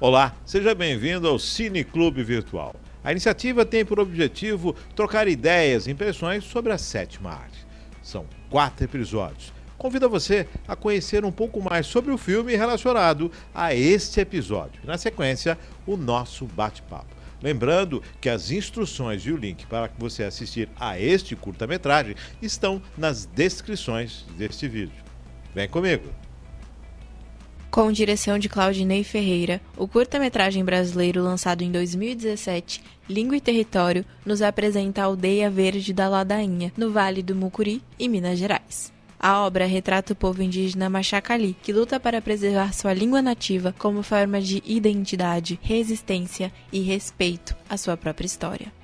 Olá, seja bem-vindo ao Cine Clube Virtual. A iniciativa tem por objetivo trocar ideias e impressões sobre a sétima arte. São 4 episódios. Convido você a conhecer um pouco mais sobre o filme relacionado a este episódio. Na sequência, o nosso bate-papo. Lembrando que as instruções e o link para você assistir a este curta-metragem estão nas descrições deste vídeo. Vem comigo! Com direção de Claudinei Ferreira, o curta-metragem brasileiro lançado em 2017, Língua e Território, nos apresenta a aldeia verde da Ladainha, no Vale do Mucuri, em Minas Gerais. A obra retrata o povo indígena Machacali, que luta para preservar sua língua nativa como forma de identidade, resistência e respeito à sua própria história.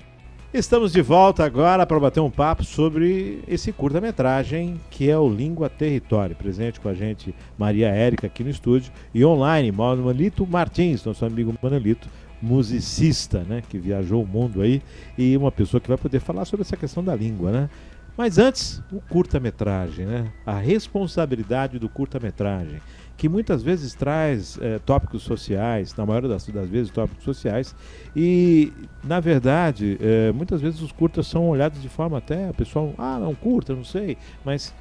Estamos de volta agora para bater um papo sobre esse curta-metragem que é o Língua Território. Presente com a gente Maria Érica aqui no estúdio e online, Manolito Martins, nosso amigo Manolito, musicista, né, que viajou o mundo aí e uma pessoa que vai poder falar sobre essa questão da língua, né? Mas antes, o curta-metragem, né? A responsabilidade do curta-metragem, que muitas vezes traz tópicos sociais, na maioria das vezes tópicos sociais, e na verdade, muitas vezes os curtas são olhados de forma até, o pessoal, não curta, não sei, mas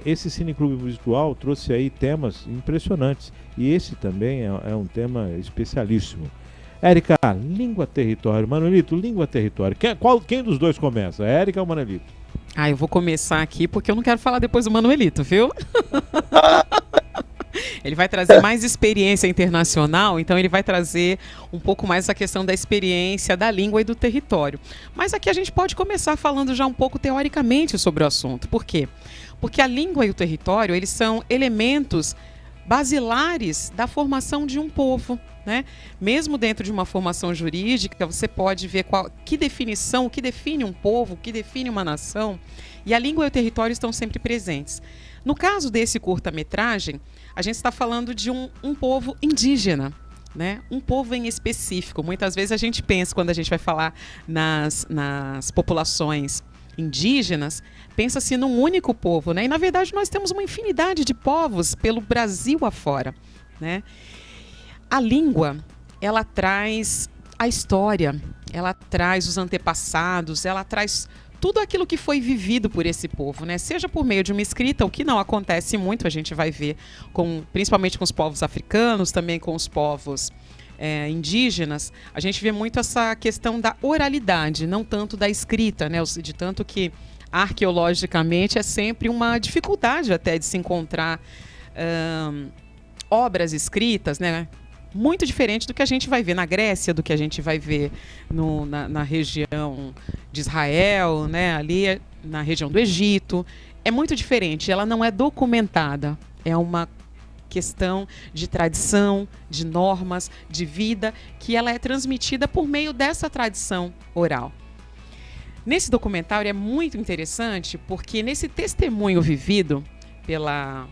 esse Cine Clube Virtual trouxe aí temas impressionantes, e esse também é um tema especialíssimo. Érica, Língua Território, Manolito, Língua Território, quem dos dois começa, Érica ou Manolito? Eu vou começar aqui porque eu não quero falar depois do Manuelito, viu? Ele vai trazer mais experiência internacional, então ele vai trazer um pouco mais essa questão da experiência da língua e do território. Mas aqui a gente pode começar falando já um pouco teoricamente sobre o assunto. Por quê? Porque a língua e o território, eles são elementos basilares da formação de um povo, né? Mesmo dentro de uma formação jurídica, você pode ver que definição, o que define um povo, o que define uma nação, e a língua e o território estão sempre presentes. No caso desse curta-metragem, a gente está falando de um povo indígena, né? Um povo em específico. Muitas vezes a gente pensa, quando a gente vai falar nas populações indígenas, pensa-se num único povo, né? E na verdade nós temos uma infinidade de povos pelo Brasil afora, né? A língua, ela traz a história, ela traz os antepassados, ela traz tudo aquilo que foi vivido por esse povo, né? Seja por meio de uma escrita, o que não acontece muito, a gente vai ver, principalmente com os povos africanos, também com os povos indígenas, a gente vê muito essa questão da oralidade, não tanto da escrita, né? De tanto que arqueologicamente é sempre uma dificuldade até de se encontrar obras escritas, né? Muito diferente do que a gente vai ver na Grécia, do que a gente vai ver na região de Israel, né? Ali na região do Egito. É muito diferente, ela não é documentada, é uma questão de tradição, de normas, de vida, que ela é transmitida por meio dessa tradição oral. Nesse documentário é muito interessante porque nesse testemunho vivido pela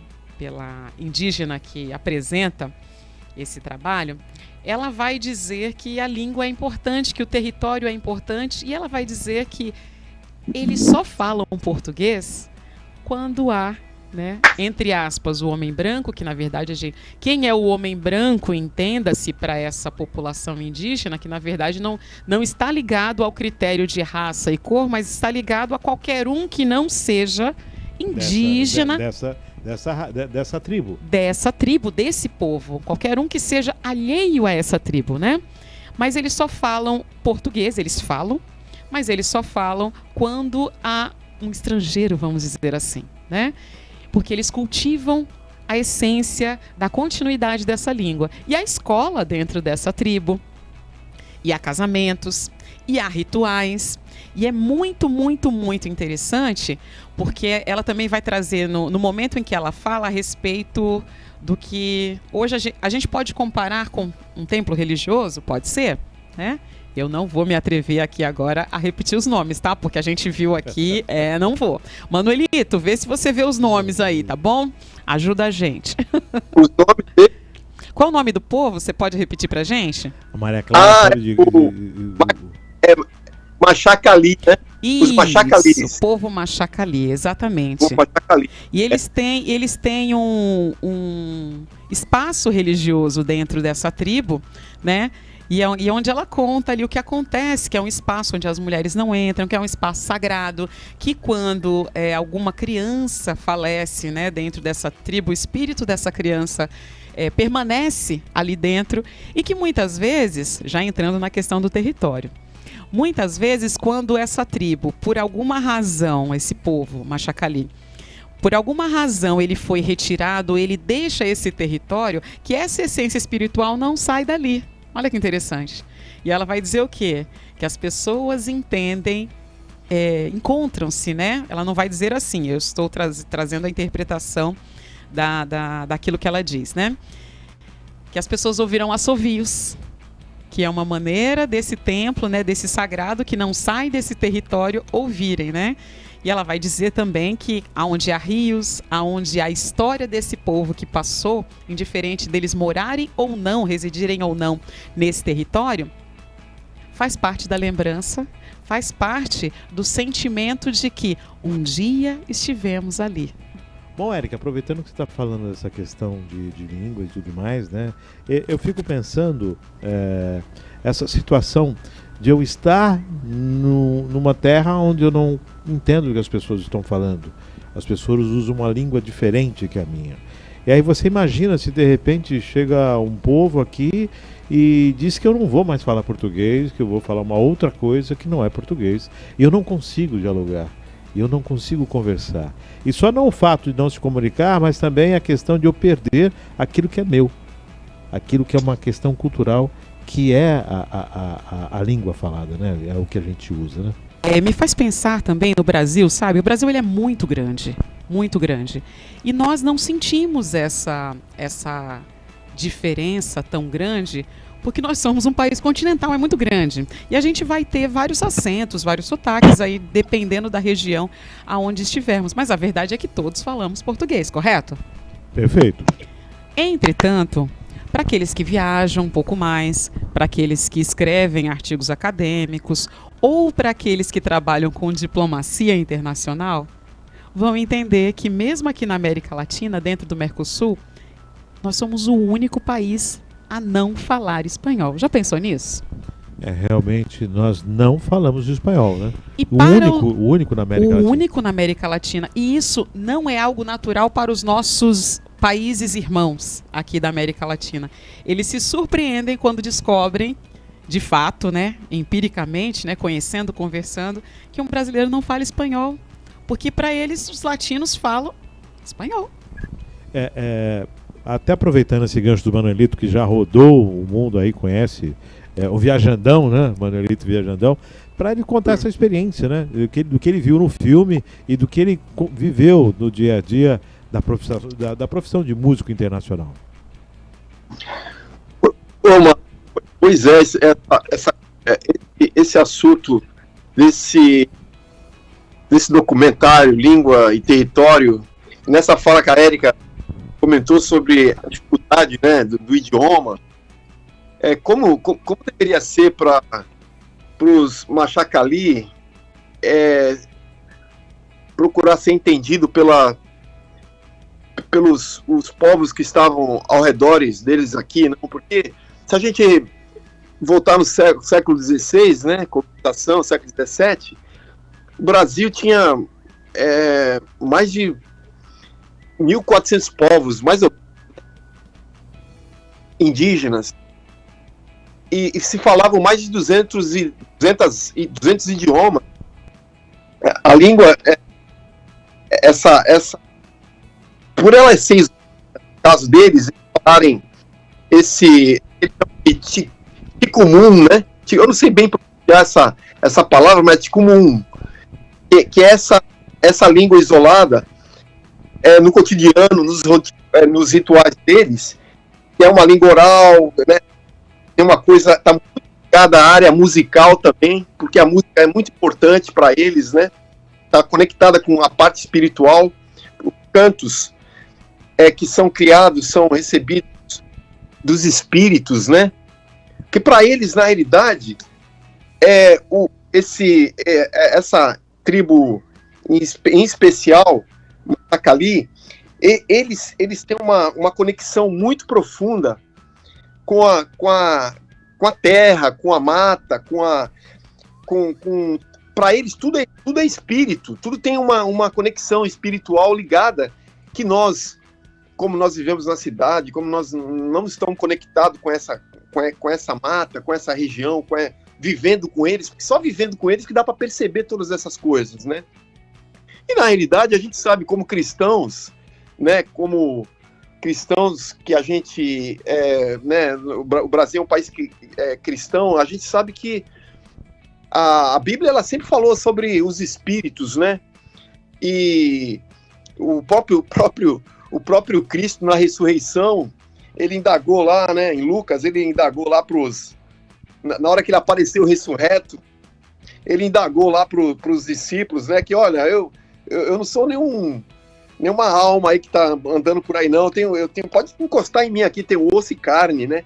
indígena que apresenta esse trabalho, ela vai dizer que a língua é importante, que o território é importante, e ela vai dizer que eles só falam português quando há, né, entre aspas, o homem branco, que na verdade quem é o homem branco, entenda-se para essa população indígena, que na verdade não está ligado ao critério de raça e cor, mas está ligado a qualquer um que não seja indígena dessa tribo. Dessa tribo, desse povo. Qualquer um que seja alheio a essa tribo, né? Mas eles só falam português, eles falam, mas eles só falam quando há um estrangeiro, vamos dizer assim, né? Porque eles cultivam a essência da continuidade dessa língua. E a escola dentro dessa tribo, e há casamentos, e há rituais. E é muito, muito, muito interessante, porque ela também vai trazer, no momento em que ela fala a respeito do que hoje a gente pode comparar com um templo religioso, pode ser, né? Eu não vou me atrever aqui agora a repetir os nomes, tá? Porque a gente viu aqui, não vou. Manuelito, vê se você vê os nomes aí, tá bom? Ajuda a gente. Os nomes dele? Qual o nome do povo? Você pode repetir pra gente? A Maria Clara Machacali, né? Os Machacalis. Isso, povo Machacali, exatamente. Povo Machacali. E eles têm um espaço religioso dentro dessa tribo, né? E onde ela conta ali o que acontece, que é um espaço onde as mulheres não entram, que é um espaço sagrado, que quando alguma criança falece, né, dentro dessa tribo, o espírito dessa criança permanece ali dentro, e que muitas vezes, já entrando na questão do território, muitas vezes quando essa tribo, por alguma razão, esse povo Machacali, por alguma razão ele foi retirado, ele deixa esse território, que essa essência espiritual não sai dali. Olha que interessante. E ela vai dizer o quê? Que as pessoas entendem, encontram-se, né? Ela não vai dizer assim, eu estou trazendo a interpretação daquilo que ela diz, né? Que as pessoas ouvirão assovios, que é uma maneira desse templo, né, desse sagrado que não sai desse território ouvirem, né? E ela vai dizer também que aonde há rios, aonde há história desse povo que passou, indiferente deles morarem ou não, residirem ou não nesse território, faz parte da lembrança, faz parte do sentimento de que um dia estivemos ali. Bom, Érica, aproveitando que você está falando dessa questão de língua e tudo mais, né? Eu fico pensando essa situação de eu estar numa terra onde eu não entendo o que as pessoas estão falando. As pessoas usam uma língua diferente que a minha. E aí você imagina se de repente chega um povo aqui e diz que eu não vou mais falar português, que eu vou falar uma outra coisa que não é português. E eu não consigo dialogar. E eu não consigo conversar. E só não o fato de não se comunicar, mas também a questão de eu perder aquilo que é meu. Aquilo que é uma questão cultural, que é a língua falada, né? É o que a gente usa, né? Me faz pensar também no Brasil, sabe? O Brasil ele é muito grande. E nós não sentimos essa diferença tão grande, porque nós somos um país continental, é muito grande. E a gente vai ter vários acentos, vários sotaques aí, dependendo da região aonde estivermos. Mas a verdade é que todos falamos português, correto? Perfeito. Entretanto, para aqueles que viajam um pouco mais, para aqueles que escrevem artigos acadêmicos, ou para aqueles que trabalham com diplomacia internacional, vão entender que mesmo aqui na América Latina, dentro do Mercosul, nós somos o único país a não falar espanhol. Já pensou nisso? Realmente, nós não falamos espanhol, né? E o único na América Latina. O único na América Latina. E isso não é algo natural para os nossos países irmãos aqui da América Latina. Eles se surpreendem quando descobrem, de fato, né, empiricamente, né, conhecendo, conversando, que um brasileiro não fala espanhol. Porque para eles, os latinos falam espanhol. Até aproveitando esse gancho do Manuelito, que já rodou o mundo aí, conhece o Viajandão, né? Manuelito Viajandão, para ele contar essa experiência, né? Do que ele viu no filme e do que ele viveu no dia a dia da profissão de músico internacional. Pois é, esse assunto desse documentário Língua e Território, nessa fala que a Érica comentou sobre a dificuldade, né, do idioma, como deveria ser para os Machacali procurar ser entendido pelos os povos que estavam ao redor deles aqui, não? Porque se a gente voltar no século XVI, né, colonização, século XVII, o Brasil tinha mais de 1.400 povos, mais indígenas, e se falavam mais de 200 idiomas. A língua, por ela ser, no caso deles, falarem esse ticumum, né? Eu não sei bem pronunciar essa palavra, mas ticumum, que é essa língua isolada, no cotidiano, nos rituais deles, que é uma língua oral, né? Tem uma coisa, está muito ligada à área musical também, porque a música é muito importante para eles, né? Está conectada com a parte espiritual. Os cantos que são criados, são recebidos dos espíritos, né? Que para eles, na realidade, essa tribo em especial, Macacali, eles têm uma conexão muito profunda com a terra, com a mata, para eles tudo é espírito, tudo tem uma conexão espiritual ligada, que nós, como nós vivemos na cidade, como nós não estamos conectados com essa mata, com essa região, vivendo com eles, porque só vivendo com eles que dá para perceber todas essas coisas, né? E na realidade a gente sabe, como cristãos, né, como cristãos que a gente, né, o Brasil é um país cristão, a gente sabe que a Bíblia ela sempre falou sobre os espíritos, né? E o próprio Cristo na ressurreição, ele indagou lá, né, em Lucas, ele indagou lá na hora que ele apareceu ressurreto, ele indagou lá para os discípulos, né, que olha, eu não sou nenhuma alma aí que tá andando por aí, não. Eu tenho, pode encostar em mim aqui, tem osso e carne, né?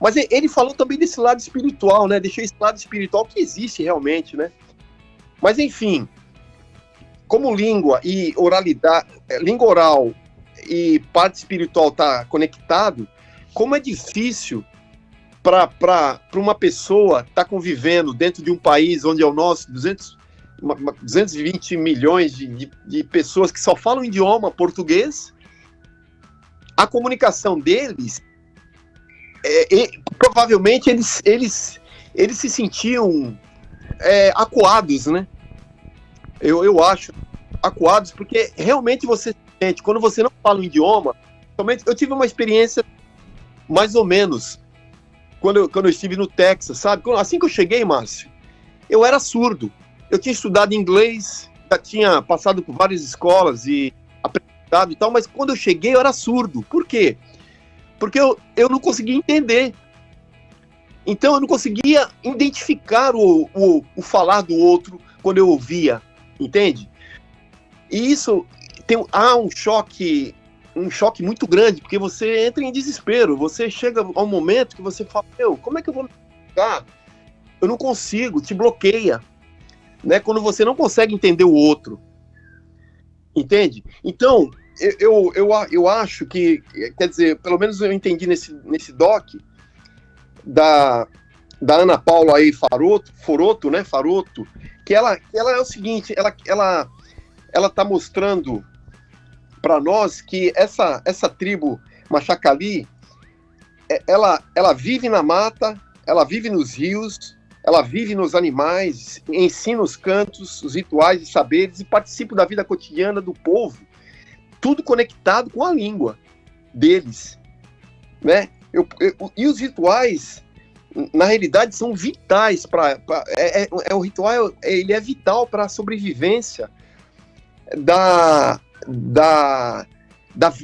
Mas ele falou também desse lado espiritual, né? Deixou esse lado espiritual que existe realmente, né? Mas enfim, como língua e oralidade, língua oral e parte espiritual tá conectado, como é difícil para uma pessoa estar convivendo dentro de um país onde é o nosso, 220 milhões de pessoas que só falam idioma português, a comunicação deles, provavelmente eles se sentiam acuados, né? Eu acho, acuados, porque realmente você sente, quando você não fala um idioma, somente, eu tive uma experiência mais ou menos, quando eu estive no Texas, sabe? Assim que eu cheguei, Márcio, eu era surdo. Eu tinha estudado inglês, já tinha passado por várias escolas e aprendizado e tal, mas quando eu cheguei eu era surdo. Por quê? Porque eu não conseguia entender. Então eu não conseguia identificar o falar do outro quando eu ouvia, entende? E isso há um choque muito grande, porque você entra em desespero, você chega ao momento que você fala, como é que eu vou me explicar? Eu não consigo, te bloqueia. Né, quando você não consegue entender o outro, entende? Então, eu acho que, quer dizer, pelo menos eu entendi nesse doc da Ana Paula aí Foroto, né, Faroto, que ela é o seguinte, ela tá mostrando para nós que essa tribo Macacali, ela vive na mata, ela vive nos rios, ela vive nos animais, ensina os cantos, os rituais e saberes e participa da vida cotidiana do povo, tudo conectado com a língua deles, né? E os rituais, na realidade, são vitais o ritual, ele é vital para a sobrevivência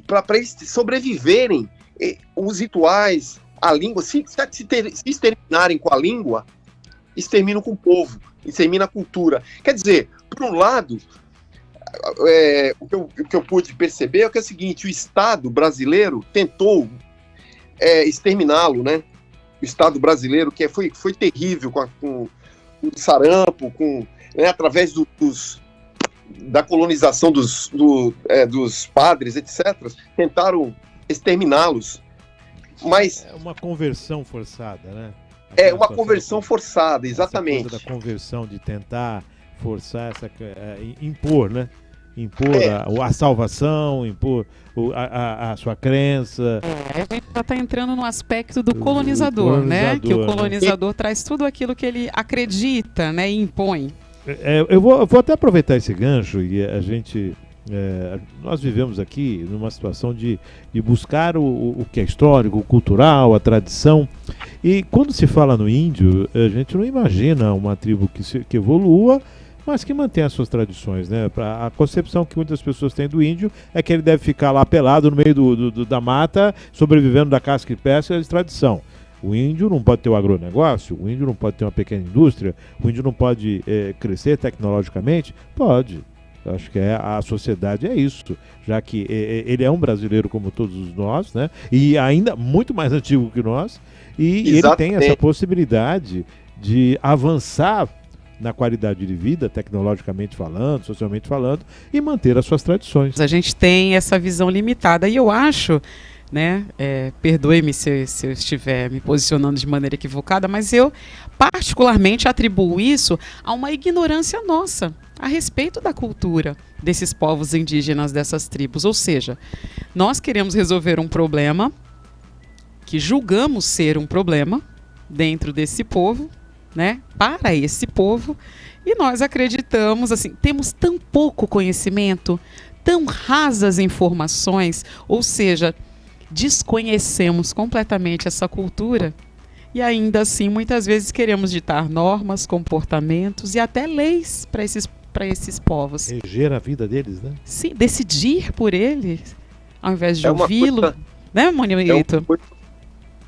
para eles sobreviverem. Os rituais, a língua, se exterminarem com a língua, exterminam com o povo, extermina a cultura. Quer dizer, por um lado, o que eu pude perceber é que é o seguinte, o Estado brasileiro tentou exterminá-lo, né? O Estado brasileiro, que foi terrível com o sarampo, né, através da colonização dos padres, etc., tentaram exterminá-los. Mas é uma conversão forçada, né? Uma conversão forçada, exatamente. Essa coisa da conversão, de tentar forçar, impor, né? Impor a salvação, impor a sua crença. A gente já está entrando no aspecto do colonizador, né? Que o colonizador traz tudo aquilo que ele acredita, né? E impõe. Eu vou até aproveitar esse gancho e a gente... nós vivemos aqui numa situação de buscar o que é histórico, o cultural, a tradição, e quando se fala no índio, a gente não imagina uma tribo que evolua, mas que mantém as suas tradições, né? A concepção que muitas pessoas têm do índio é que ele deve ficar lá pelado no meio da mata, sobrevivendo da casca e pesca, é tradição. O índio não pode ter o agronegócio, o índio não pode ter uma pequena indústria, o índio não pode crescer tecnologicamente? Pode. Eu acho que a sociedade é isso, já que ele é um brasileiro como todos nós, né? E ainda muito mais antigo que nós, e ele tem essa possibilidade de avançar na qualidade de vida, tecnologicamente falando, socialmente falando, e manter as suas tradições. A gente tem essa visão limitada e eu acho, né, perdoe-me se eu estiver me posicionando de maneira equivocada, mas eu particularmente atribuo isso a uma ignorância nossa a respeito da cultura desses povos indígenas, dessas tribos. Ou seja, nós queremos resolver um problema que julgamos ser um problema dentro desse povo, né, para esse povo, e nós acreditamos, assim, temos tão pouco conhecimento, tão rasas informações, ou seja, desconhecemos completamente essa cultura e ainda assim muitas vezes queremos ditar normas, comportamentos e até leis para esses povos. Reger a vida deles, né? Sim, decidir por eles, ao invés de ouvi-lo, né, Monimito?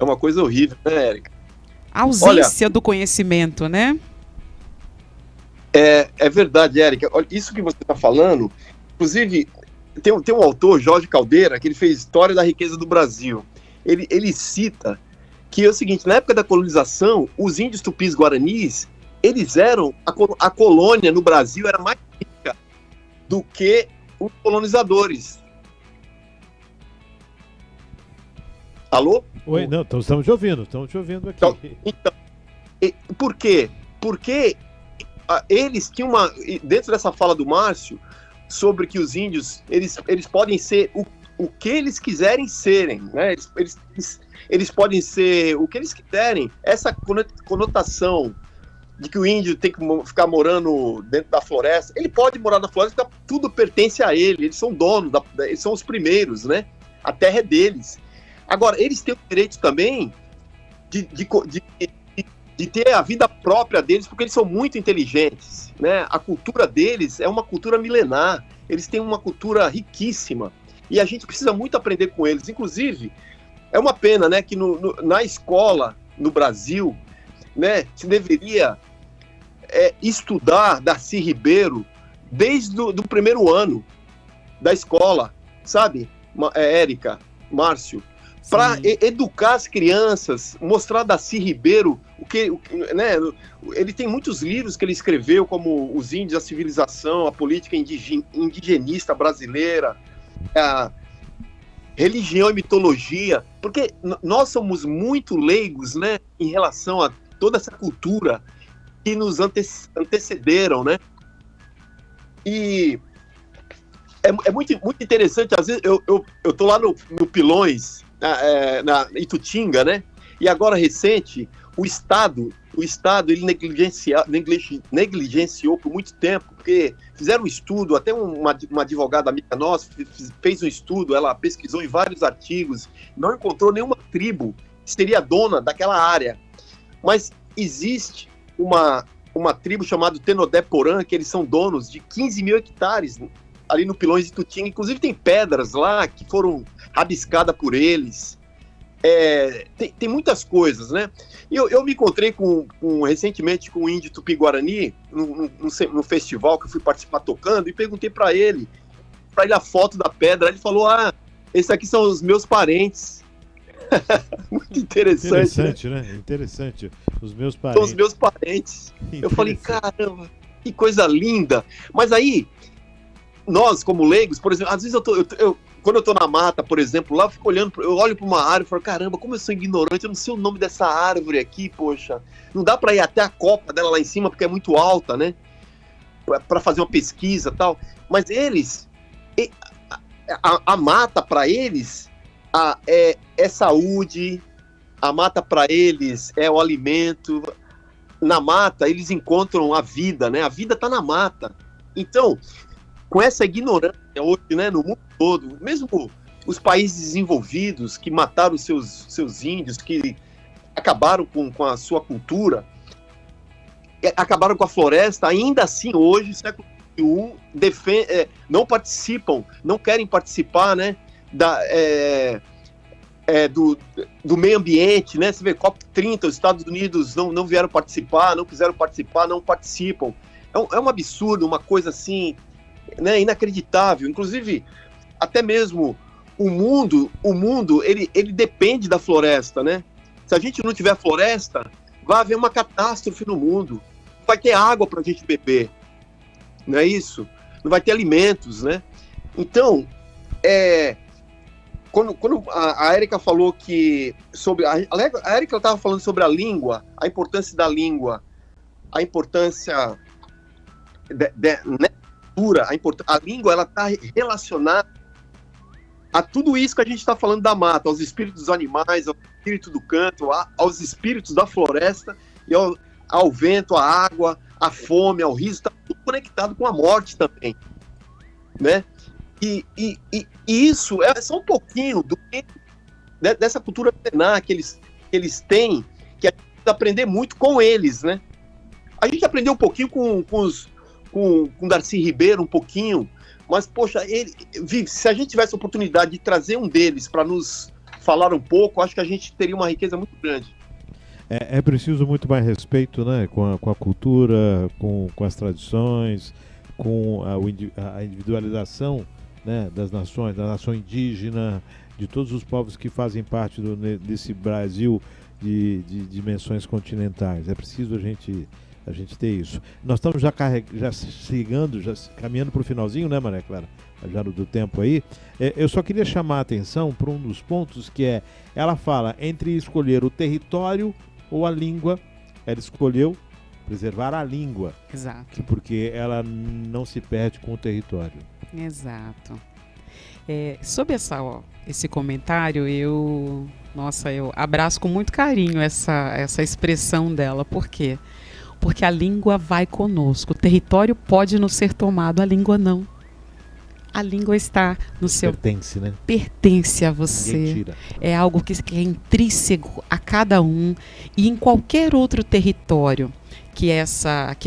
É uma coisa horrível, né, Érica? A ausência do conhecimento, né? É verdade, Érica. Olha, isso que você está falando, inclusive, tem um autor, Jorge Caldeira, que ele fez História da Riqueza do Brasil. Ele cita que é o seguinte: na época da colonização, os índios tupis guaranis, eles eram, a colônia no Brasil era mais rica do que os colonizadores. Alô? Oi, não, estamos te ouvindo aqui. Então, por quê? Porque eles tinham dentro dessa fala do Márcio, sobre que os índios, eles podem ser o que eles quiserem serem, né? Eles podem ser o que eles quiserem. Essa conotação de que o índio tem que ficar morando dentro da floresta, ele pode morar na floresta, tudo pertence a ele, eles são donos, eles são os primeiros, né? A terra é deles. Agora, eles têm o direito também de ter a vida própria deles, porque eles são muito inteligentes, né? A cultura deles é uma cultura milenar, eles têm uma cultura riquíssima, e a gente precisa muito aprender com eles. Inclusive, é uma pena, né, que na escola, no Brasil, né, se deveria estudar Darcy Ribeiro desde do primeiro ano da escola, sabe, Érica, Márcio? Para educar as crianças, mostrar Darcy Ribeiro, né, ele tem muitos livros que ele escreveu, como Os Índios, a Civilização, a Política Indigenista Brasileira, a Religião e Mitologia, porque nós somos muito leigos, né, em relação a toda essa cultura que nos antecederam, né? E é muito, muito interessante. Às vezes eu tô lá no Pilões, na Itutinga, né? E agora recente, o Estado ele negligenciou por muito tempo, porque fizeram um estudo, até uma advogada amiga nossa fez um estudo, ela pesquisou em vários artigos, não encontrou nenhuma tribo que seria dona daquela área. Mas existe uma tribo chamada Tenodé-Porã, que eles são donos de 15 mil hectares ali no Pilões de Itutinga. Inclusive tem pedras lá que foram rabiscadas por eles. Tem muitas coisas, né? E eu me encontrei recentemente com um índio Tupi-Guarani no festival que eu fui participar tocando, e perguntei para ele a foto da pedra. Ele falou: esses aqui são os meus parentes. Muito interessante, né? Interessante. Os meus parentes. São os meus parentes. Eu falei: caramba, que coisa linda. Mas aí, nós como leigos, por exemplo, às vezes quando eu tô na mata, por exemplo, lá eu olho para uma árvore e falo: caramba, como eu sou ignorante, eu não sei o nome dessa árvore aqui, poxa. Não dá para ir até a copa dela lá em cima, porque é muito alta, né? Para fazer uma pesquisa e tal. Mas eles, a mata para eles é saúde, a mata para eles é o alimento. Na mata eles encontram a vida, né? A vida tá na mata. Então, com essa ignorância hoje, né, no mundo todo, mesmo os países desenvolvidos que mataram seus índios, que acabaram com a sua cultura, acabaram com a floresta, ainda assim hoje, século XXI, não participam, não querem participar, né, do meio ambiente, né? Você vê, COP30, os Estados Unidos não vieram participar, não quiseram participar, não participam. É um absurdo, uma coisa assim, né, inacreditável. Inclusive, até mesmo o mundo ele depende da floresta, né? Se a gente não tiver floresta, vai haver uma catástrofe no mundo. vai ter água para a gente beber, não é isso? Não vai ter alimentos, né? Então, quando a Érica falou que sobre a Érica estava falando sobre a língua, a importância da língua, a importância né, a língua, ela está relacionada a tudo isso que a gente está falando da mata, aos espíritos dos animais, ao espírito do canto, aos espíritos da floresta e ao vento, à água, à fome, ao riso, está tudo conectado com a morte também, né? E isso é só um pouquinho dessa cultura milenar que eles têm, que a gente precisa aprender muito com eles, né? A gente aprendeu um pouquinho com Darcy Ribeiro, um pouquinho, mas, poxa, se a gente tivesse a oportunidade de trazer um deles para nos falar um pouco, acho que a gente teria uma riqueza muito grande. É preciso muito mais respeito, né, com a cultura, com as tradições, com a individualização, né, das nações, da nação indígena, de todos os povos que fazem parte desse Brasil de dimensões continentais. É preciso a gente ter isso. Nós estamos já caminhando para o finalzinho, né, Maria Clara? Já do tempo aí. Eu só queria chamar a atenção para um dos pontos que ela fala entre escolher o território ou a língua. Ela escolheu preservar a língua. Exato. Porque ela não se perde com o território. Exato. Sobre esse comentário, eu abraço com muito carinho essa expressão dela. Por quê? Porque a língua vai conosco. O território pode não ser tomado, a língua não. A língua está no seu... Pertence, né? Pertence a você. Ninguém tira. É algo que é intrínseco a cada um. E em qualquer outro território que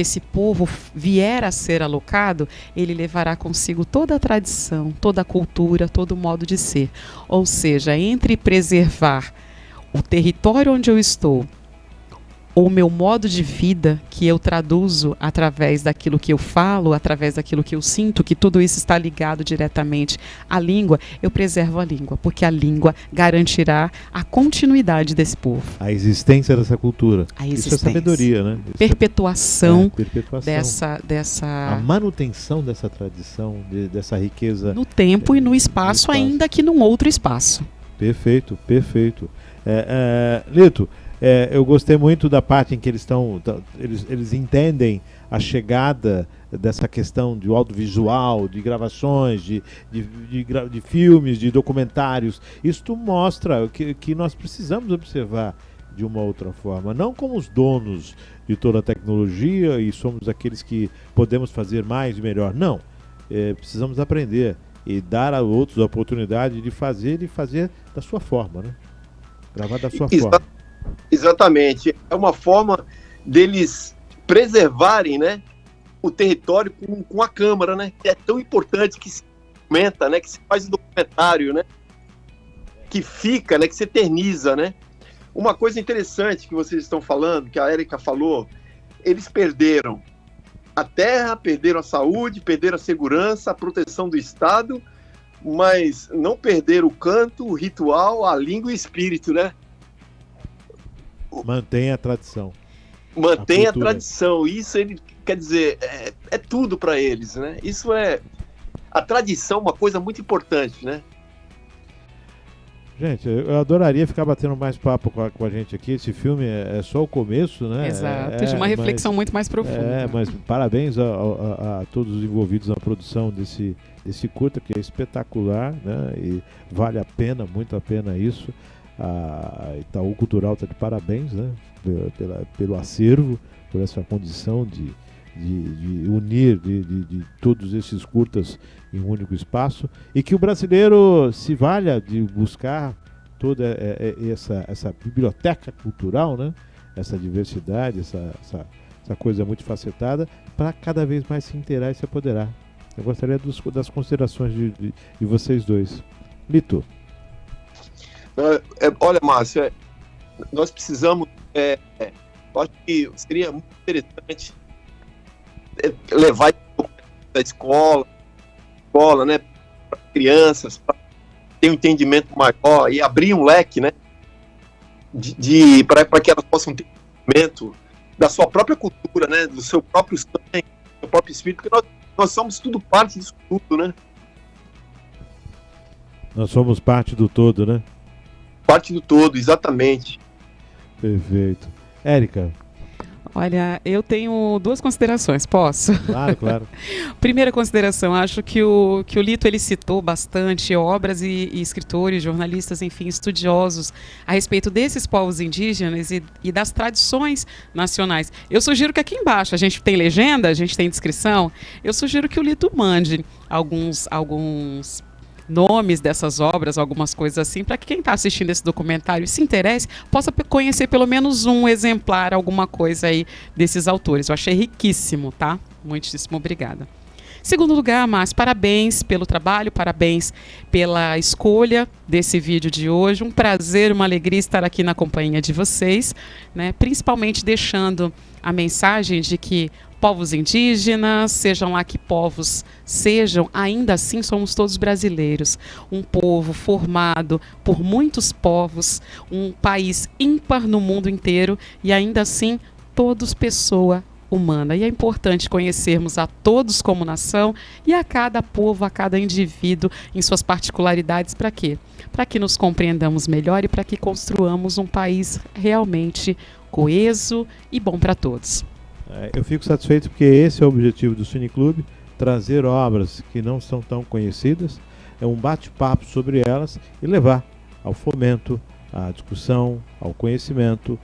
esse povo vier a ser alocado, ele levará consigo toda a tradição, toda a cultura, todo o modo de ser. Ou seja, entre preservar o território onde eu estou, ou o meu modo de vida, que eu traduzo através daquilo que eu falo, através daquilo que eu sinto, que tudo isso está ligado diretamente à língua, eu preservo a língua, porque a língua garantirá a continuidade desse povo. A existência dessa cultura. A existência. Isso é sabedoria, né? Perpetuação, perpetuação. dessa... A manutenção dessa tradição, dessa riqueza... No tempo e no espaço, ainda que num outro espaço. Perfeito, perfeito. Lito, eu gostei muito da parte em que eles entendem a chegada dessa questão de audiovisual, de gravações, de filmes, de documentários. Isso mostra que nós precisamos observar de uma outra forma, não como os donos de toda a tecnologia e somos aqueles que podemos fazer mais e melhor. Não, precisamos aprender e dar a outros a oportunidade de fazer da sua forma, né? Gravar da sua forma. Exatamente. É uma forma deles preservarem, né, o território com a câmara, né? Que é tão importante, que se documenta, né? Que se faz um documentário, né? Que fica, né? Que se eterniza, né? Uma coisa interessante que vocês estão falando, que a Érica falou, eles perderam a terra, perderam a saúde, perderam a segurança, a proteção do Estado, mas não perderam o canto, o ritual, a língua e o espírito, né? Mantém a tradição. Mantém a tradição. Isso, ele quer dizer, é tudo para eles, né? Isso a tradição, uma coisa muito importante, né? Gente, eu adoraria ficar batendo mais papo com a gente aqui. Esse filme é só o começo, né? Exato, de uma reflexão muito mais profunda. Mas parabéns a todos os envolvidos na produção desse curta, que é espetacular, né? E vale a pena, muito a pena isso. A Itaú Cultural está de parabéns, né? Pelo acervo, por essa condição de unir de todos esses curtas em um único espaço, e que o brasileiro se valha de buscar toda essa biblioteca cultural, né? Essa diversidade, essa coisa multifacetada, para cada vez mais se inteirar e se apoderar. Eu gostaria das considerações de vocês dois. Lito. Olha, Márcio, nós precisamos, eu acho que seria muito interessante levar da escola, né, para crianças, para ter um entendimento maior e abrir um leque, né, para que elas possam ter entendimento da sua própria cultura, né? Do seu próprio sangue, do seu próprio espírito, porque nós somos tudo parte disso tudo, né? Nós somos parte do todo, né? Parte do todo, exatamente. Perfeito. Érica. Olha, eu tenho duas considerações, posso? Claro, claro. Primeira consideração, acho que o Lito ele citou bastante obras e escritores, jornalistas, enfim, estudiosos a respeito desses povos indígenas e das tradições nacionais. Eu sugiro que aqui embaixo, a gente tem legenda, a gente tem descrição, eu sugiro que o Lito mande alguns nomes dessas obras, algumas coisas assim, para que quem está assistindo esse documentário e se interesse, possa conhecer pelo menos um exemplar, alguma coisa aí desses autores. Eu achei riquíssimo, tá? Muitíssimo obrigada. Segundo lugar, Márcio, parabéns pelo trabalho, parabéns pela escolha desse vídeo de hoje. Um prazer, uma alegria estar aqui na companhia de vocês, né? Principalmente deixando a mensagem de que povos indígenas, sejam lá que povos sejam, ainda assim somos todos brasileiros. Um povo formado por muitos povos, um país ímpar no mundo inteiro e ainda assim todos pessoa humana. E é importante conhecermos a todos como nação e a cada povo, a cada indivíduo em suas particularidades. Para quê? Para que nos compreendamos melhor e para que construamos um país realmente coeso e bom para todos. Eu fico satisfeito porque esse é o objetivo do Cineclube, trazer obras que não são tão conhecidas, é um bate-papo sobre elas e levar ao fomento, à discussão, ao conhecimento,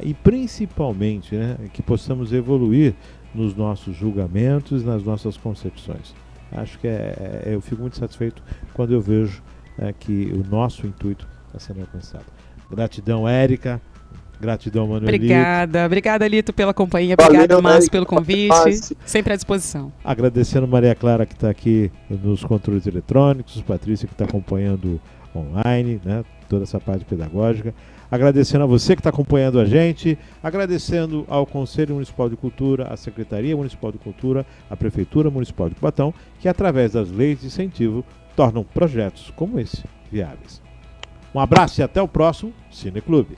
e principalmente, né, que possamos evoluir nos nossos julgamentos, nas nossas concepções. Acho que eu fico muito satisfeito quando eu vejo que o nosso intuito está sendo alcançado. Gratidão, Érica. Gratidão, Manuelito. Obrigada, Lito, pela companhia. Obrigado, Márcio, pelo convite. Sempre à disposição. Agradecendo Maria Clara, que está aqui nos controles eletrônicos, Patrícia, que está acompanhando online, né, toda essa parte pedagógica. Agradecendo a você que está acompanhando a gente, agradecendo ao Conselho Municipal de Cultura, à Secretaria Municipal de Cultura, à Prefeitura Municipal de Cubatão, que através das leis de incentivo tornam projetos como esse viáveis. Um abraço e até o próximo Cineclube.